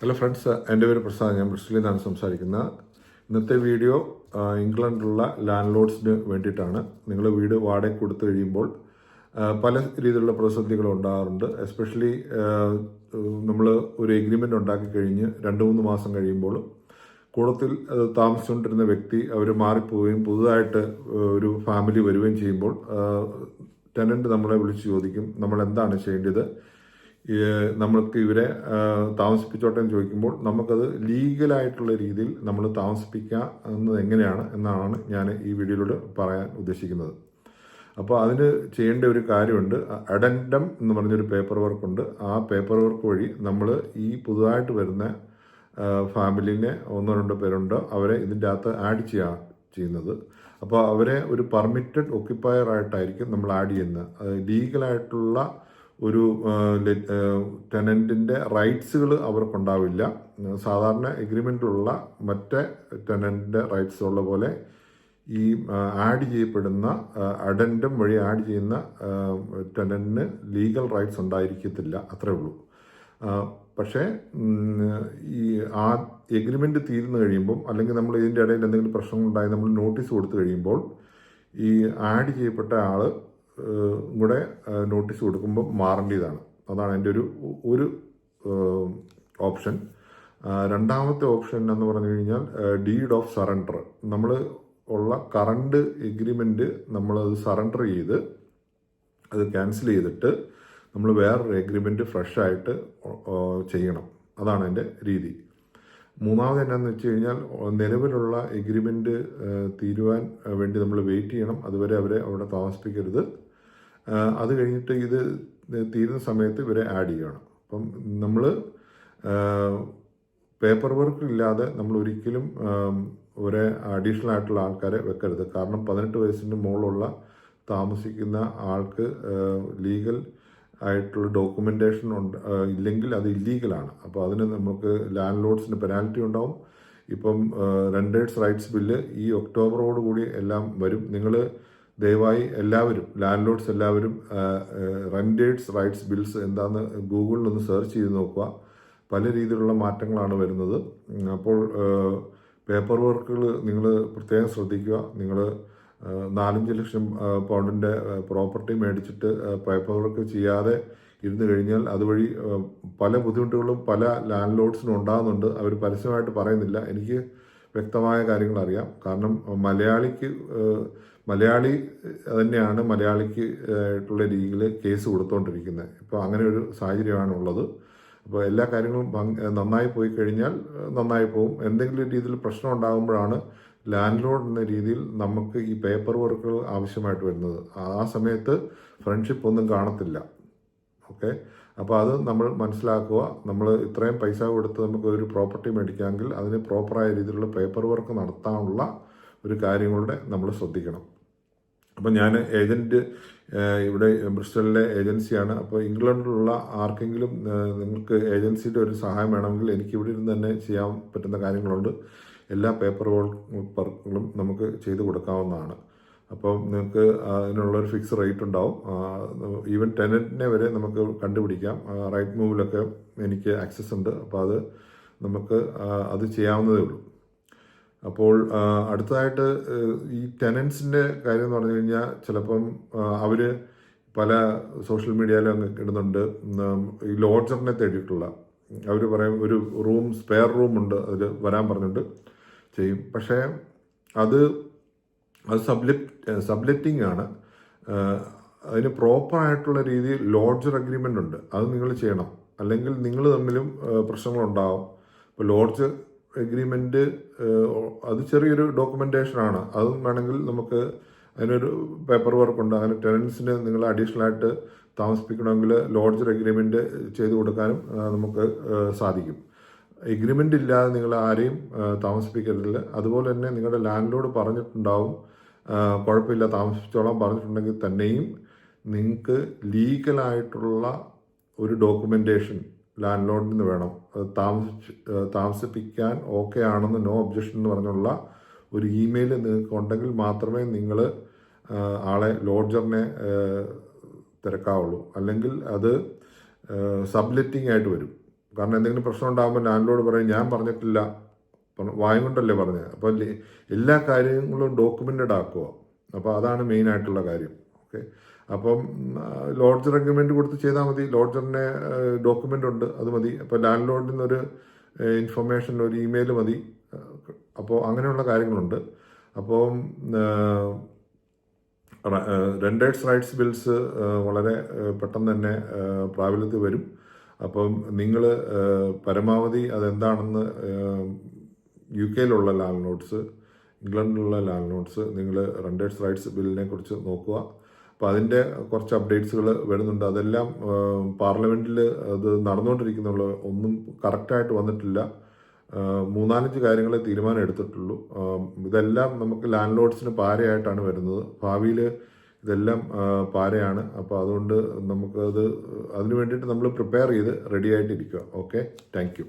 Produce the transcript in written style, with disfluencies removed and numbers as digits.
Hello friends, എൻ്റെ പേര് പ്രസാദ്. ഞാൻ ബ്രിസ്റ്റലിൽ നിന്നാണ് സംസാരിക്കുന്നത്. ഇന്നത്തെ വീഡിയോ ഇംഗ്ലണ്ടിലുള്ള ലാൻഡ് ലോഡ്സിന് വേണ്ടിയിട്ടാണ്. നിങ്ങൾ വീട് വാടക കൊടുത്തു കഴിയുമ്പോൾ പല രീതിയിലുള്ള പ്രതിസന്ധികൾ ഉണ്ടാകാറുണ്ട്. എസ്പെഷ്യലി നമ്മൾ ഒരു എഗ്രിമെൻ്റ് ഉണ്ടാക്കി കഴിഞ്ഞ് 2-3 മാസം കഴിയുമ്പോൾ കൂടത്തിൽ താമസിച്ചുകൊണ്ടിരുന്ന വ്യക്തി അവർ മാറിപ്പോവുകയും പുതുതായിട്ട് ഒരു ഫാമിലി വരികയും ചെയ്യുമ്പോൾ ടെനൻറ്റ് നമ്മളെ വിളിച്ച് ചോദിക്കും, നമ്മൾ എന്താണ് ചെയ്യേണ്ടത്, നമ്മൾക്ക് ഇവരെ താമസിപ്പിച്ചോട്ടെ എന്ന് ചോദിക്കുമ്പോൾ നമുക്കത് ലീഗലായിട്ടുള്ള രീതിയിൽ നമ്മൾ താമസിപ്പിക്കുന്നത് എങ്ങനെയാണ് എന്നാണ് ഞാൻ ഈ വീഡിയോയിലൂടെ പറയാൻ ഉദ്ദേശിക്കുന്നത്. അപ്പോൾ അതിന് ചെയ്യേണ്ട ഒരു കാര്യമുണ്ട്. അഡൻഡം എന്ന് പറഞ്ഞൊരു പേപ്പർ വർക്കുണ്ട്. ആ പേപ്പർ വർക്ക് വഴി നമ്മൾ ഈ പുതുതായിട്ട് വരുന്ന ഫാമിലിനെ 1-2 പേരുണ്ട്, അവരെ ഇതിൻ്റെ അകത്ത് ആഡ് ചെയ്യുന്നത്. അപ്പോൾ അവരെ ഒരു പെർമിറ്റഡ് ഒക്യുപ്പയർ ആയിട്ടായിരിക്കും നമ്മൾ ആഡ് ചെയ്യുന്നത്. ലീഗലായിട്ടുള്ള ഒരു ടെനൻറ്റിൻ്റെ റൈറ്റ്സുകൾ അവർക്കുണ്ടാവില്ല. സാധാരണ എഗ്രിമെൻറ്റിലുള്ള മറ്റേ ടെനൻറ്റിൻ്റെ റൈറ്റ്സ് ഉള്ള പോലെ ഈ ആഡ് ചെയ്യപ്പെടുന്ന അഡൻഡം വഴി ആഡ് ചെയ്യുന്ന ടെനൻറ്റിന് ലീഗൽ റൈറ്റ്സ് ഉണ്ടായിരിക്കത്തില്ല, അത്രേ ഉള്ളൂ. പക്ഷേ ഈ ആ എഗ്രിമെൻറ്റ് തീർന്നു കഴിയുമ്പം, അല്ലെങ്കിൽ നമ്മൾ ഇതിൻ്റെ ഇടയിൽ എന്തെങ്കിലും പ്രശ്നങ്ങളുണ്ടായി നമ്മൾ നോട്ടീസ് കൊടുത്തു കഴിയുമ്പോൾ ഈ ആഡ് ചെയ്യപ്പെട്ട ആൾ കൂടെ നോട്ടീസ് കൊടുക്കുമ്പോൾ മാറേണ്ടതാണ്. അതാണ് എൻ്റെ ഒരു ഓപ്ഷൻ. രണ്ടാമത്തെ ഓപ്ഷൻ എന്ന് പറഞ്ഞു കഴിഞ്ഞാൽ ഡീഡ് ഓഫ് സറണ്ടർ. നമ്മൾ ഉള്ള കറണ്ട് എഗ്രിമെൻറ്റ് നമ്മളത് സറണ്ടർ ചെയ്ത് അത് ക്യാൻസൽ ചെയ്തിട്ട് നമ്മൾ വേറൊരു എഗ്രിമെൻറ്റ് ഫ്രഷായിട്ട് ചെയ്യണം. അതാണ് എൻ്റെ രീതി. മൂന്നാമത് എന്നാന്ന് വെച്ച് കഴിഞ്ഞാൽ നിലവിലുള്ള എഗ്രിമെൻറ്റ് തീരുവാൻ വേണ്ടി നമ്മൾ വെയിറ്റ് ചെയ്യണം. അതുവരെ അവരെ അവിടെ താമസിപ്പിക്കരുത്. അത് കഴിഞ്ഞിട്ട് ഇത് തീരുന്ന സമയത്ത് ഇവരെ ആഡ് ചെയ്യണം. അപ്പം നമ്മൾ പേപ്പർ വർക്ക് ഇല്ലാതെ നമ്മൾ ഒരിക്കലും ഒരു അഡീഷണൽ ആയിട്ടുള്ള ആൾക്കാരെ വെക്കരുത്. കാരണം 18 വയസ്സിന് മുകളിലുള്ള താമസിക്കുന്ന ആൾക്ക് ലീഗൽ ആയിട്ടുള്ള ഡോക്യുമെൻറ്റേഷൻ ഇല്ലെങ്കിൽ അത് ഇല്ലീഗലാണ്. അപ്പോൾ അതിന് നമുക്ക് ലാൻഡ് ലോഡ്സിന് പെനാൽറ്റി ഉണ്ടാവും. ഇപ്പം റെൻറ്റേഴ്സ് റൈറ്റ്സ് ബില്ല് ഈ ഒക്ടോബറോട് കൂടി എല്ലാം വരും. നിങ്ങൾ ദയവായി എല്ലാവരും, ലാൻഡ് ലോഡ്സ് എല്ലാവരും റെൻറ്റേഴ്സ് റൈറ്റ്സ് ബിൽസ് എന്താണെന്ന് ഗൂഗിളിലൊന്ന് സെർച്ച് ചെയ്ത് നോക്കുക. പല രീതിയിലുള്ള മാറ്റങ്ങളാണ് വരുന്നത്. അപ്പോൾ പേപ്പർ വർക്കുകൾ നിങ്ങൾ പ്രത്യേകം ശ്രദ്ധിക്കുക. നിങ്ങൾ 4-5 ലക്ഷം പൗണ്ടിൻ്റെ പ്രോപ്പർട്ടി മേടിച്ചിട്ട് പേപ്പർ വർക്ക് ചെയ്യാതെ ഇരുന്ന് കഴിഞ്ഞാൽ അതുവഴി പല ബുദ്ധിമുട്ടുകളും പല ലാൻഡ് ലോഡ്സിനും ഉണ്ടാകുന്നുണ്ട്. അവർ പരസ്യമായിട്ട് പറയുന്നില്ല. എനിക്ക് വ്യക്തമായ കാര്യങ്ങൾ അറിയാം. കാരണം മലയാളി തന്നെയാണ് മലയാളിക്ക് ആയിട്ടുള്ള രീതിയിൽ കേസ് കൊടുത്തുകൊണ്ടിരിക്കുന്നത്. ഇപ്പോൾ അങ്ങനെ ഒരു സാഹചര്യമാണ് ഉള്ളത്. അപ്പോൾ എല്ലാ കാര്യങ്ങളും നന്നായി പോയി കഴിഞ്ഞാൽ നന്നായി പോകും. എന്തെങ്കിലും രീതിയിൽ പ്രശ്നം ഉണ്ടാകുമ്പോഴാണ് ലാൻഡ് ലോഡ് എന്ന രീതിയിൽ നമുക്ക് ഈ പേപ്പർ വർക്കുകൾ ആവശ്യമായിട്ട് വരുന്നത്. ആ സമയത്ത് ഫ്രണ്ട്ഷിപ്പ് ഒന്നും കാണത്തില്ല. ഓക്കെ, അപ്പോൾ അത് നമ്മൾ മനസ്സിലാക്കുക. നമ്മൾ ഇത്രയും പൈസ കൊടുത്ത് നമുക്ക് ഒരു പ്രോപ്പർട്ടി മേടിക്കാമെങ്കിൽ അതിന് പ്രോപ്പറായ രീതിയിലുള്ള പേപ്പർ വർക്ക് നടത്താനുള്ള ഒരു കാര്യങ്ങളുടെ നമ്മൾ ശ്രദ്ധിക്കണം. അപ്പം ഞാൻ ഏജൻറ്റ് ഇവിടെ ബ്രിസ്റ്റലിലെ ഏജൻസിയാണ്. അപ്പോൾ ഇംഗ്ലണ്ടിലുള്ള ആർക്കെങ്കിലും നിങ്ങൾക്ക് ഏജൻസിയുടെ ഒരു സഹായം വേണമെങ്കിൽ എനിക്ക് ഇവിടെ ഇരുന്ന് തന്നെ ചെയ്യാൻ പറ്റുന്ന കാര്യങ്ങളുണ്ട്. എല്ലാ പേപ്പർ വർക്കുകളും നമുക്ക് ചെയ്ത് കൊടുക്കാവുന്നതാണ്. അപ്പോൾ നിങ്ങൾക്ക് അതിനുള്ളൊരു ഫിക്സ് റേറ്റ് ഉണ്ടാവും. ഈവൻ ടെനൻറ്റിനെ വരെ നമുക്ക് കണ്ടുപിടിക്കാം. റൈറ്റ് മൂവിലൊക്കെ എനിക്ക് ആക്സസ് ഉണ്ട്. അപ്പോൾ അത് നമുക്ക് അത് ചെയ്യാവുന്നതേ ഉള്ളൂ. അപ്പോൾ അടുത്തതായിട്ട് ഈ ടെനൻസിൻ്റെ കാര്യം എന്ന് പറഞ്ഞു കഴിഞ്ഞാൽ ചിലപ്പം അവർ പല സോഷ്യൽ മീഡിയയിലും അങ്ങ് ഇടുന്നുണ്ട്. ഈ ലോഡ്ജറിനെ തേടിയിട്ടുള്ള അവർ പറയും ഒരു സ്പെയർ റൂം ഉണ്ട്, അതിൽ വരാൻ പറഞ്ഞിട്ട് ചെയ്യും. പക്ഷേ അത് സബ്ലെറ്റിംഗ് ആണ്. അതിന് പ്രോപ്പറായിട്ടുള്ള രീതിയിൽ ലോഡ്ജർ അഗ്രിമെൻ്റ് ഉണ്ട്. അത് നിങ്ങൾ ചെയ്യണം. അല്ലെങ്കിൽ നിങ്ങൾ തമ്മിലും പ്രശ്നങ്ങളുണ്ടാവും. ഇപ്പോൾ ലോഡ്ജ് എഗ്രിമെൻറ്റ് അത് ചെറിയൊരു ഡോക്യുമെൻറ്റേഷനാണ്. അതും വേണമെങ്കിൽ നമുക്ക് അതിനൊരു പേപ്പർ വർക്കുണ്ട്. അങ്ങനെ ടെനൻസിന് നിങ്ങൾ അഡീഷണൽ ആയിട്ട് താമസിപ്പിക്കണമെങ്കിൽ ലോഡ്ജർ എഗ്രിമെൻറ്റ് ചെയ്ത് കൊടുക്കാനും നമുക്ക് സാധിക്കും. എഗ്രിമെൻ്റ് ഇല്ലാതെ നിങ്ങൾ ആരെയും താമസിപ്പിക്കരുത്. അതുപോലെ തന്നെ നിങ്ങളുടെ ലാൻഡ് ലോഡ് പറഞ്ഞിട്ടുണ്ടാവും കുഴപ്പമില്ല താമസിപ്പിച്ചോളാം പറഞ്ഞിട്ടുണ്ടെങ്കിൽ തന്നെയും നിങ്ങൾക്ക് ലീഗലായിട്ടുള്ള ഒരു ഡോക്യുമെൻറ്റേഷൻ ലാൻഡ് ലോഡിൽ നിന്ന് വേണം. താമസിപ്പിക്കാൻ ഓക്കെ ആണെന്ന് നോ ഒബ്ജക്ഷൻ എന്ന് പറഞ്ഞുള്ള ഒരു ഇമെയിൽ നിങ്ങൾക്ക് ഉണ്ടെങ്കിൽ മാത്രമേ നിങ്ങൾ ആളെ ലോഡ്ജറിനെ തിരക്കാവുള്ളൂ. അല്ലെങ്കിൽ അത് സബ്ലെറ്റിംഗ് ആയിട്ട് വരും. കാരണം എന്തെങ്കിലും പ്രശ്നം ഉണ്ടാകുമ്പോൾ ലാൻഡ്ലോഡ് പറയും ഞാൻ പറഞ്ഞിട്ടില്ല, വായും കൊണ്ടല്ലേ പറഞ്ഞത്. അപ്പോൾ എല്ലാ കാര്യങ്ങളും ഡോക്യുമെൻറ്റഡ് ആക്കുക. അപ്പോൾ അതാണ് മെയിനായിട്ടുള്ള കാര്യം. ഓക്കെ, അപ്പം ലോഡ്ജർ അഗ്രിമെൻറ്റ് കൊടുത്ത് ചെയ്താൽ മതി. ലോഡ്ജറിൻ്റെ ഡോക്യുമെൻ്റ് ഉണ്ട്, അത് മതി. അപ്പോൾ ലാൻഡ് ലോഡിൽ നിന്നൊരു ഇൻഫർമേഷൻ, ഒരു ഇമെയിൽ മതി. അപ്പോൾ അങ്ങനെയുള്ള കാര്യങ്ങളുണ്ട്. അപ്പം റെൻഡേഴ്സ് റൈറ്റ്സ് ബിൽസ് വളരെ പെട്ടെന്ന് തന്നെ പ്രാബല്യത്തിൽ വരും. അപ്പം നിങ്ങൾ പരമാവധി അതെന്താണെന്ന് UK ലാൻഡ് ലോഡ്സ്, ഇംഗ്ലണ്ടിലുള്ള ലാൻഡ് ലോഡ്സ് നിങ്ങൾ റെൻഡേഴ്സ് റൈറ്റ്സ് ബില്ലിനെ കുറിച്ച് നോക്കുക. അപ്പോൾ അതിൻ്റെ കുറച്ച് അപ്ഡേറ്റ്സുകൾ വരുന്നുണ്ട്. അതെല്ലാം പാർലമെൻറ്റിൽ അത് നടന്നുകൊണ്ടിരിക്കുന്നുള്ളൂ. ഒന്നും കറക്റ്റായിട്ട് വന്നിട്ടില്ല. 3-4 കാര്യങ്ങളെ തീരുമാനം എടുത്തിട്ടുള്ളൂ. ഇതെല്ലാം നമുക്ക് ലാൻഡ് ലോഡ്സിന് പാരയായിട്ടാണ് വരുന്നത്. ഭാവിയിൽ ഇതെല്ലാം പാരയാണ്. അപ്പോൾ അതുകൊണ്ട് നമുക്കത് അതിന് വേണ്ടിയിട്ട് നമ്മൾ പ്രിപ്പയർ ചെയ്ത് റെഡി ആയിട്ടിരിക്കുക. Okay, thank you.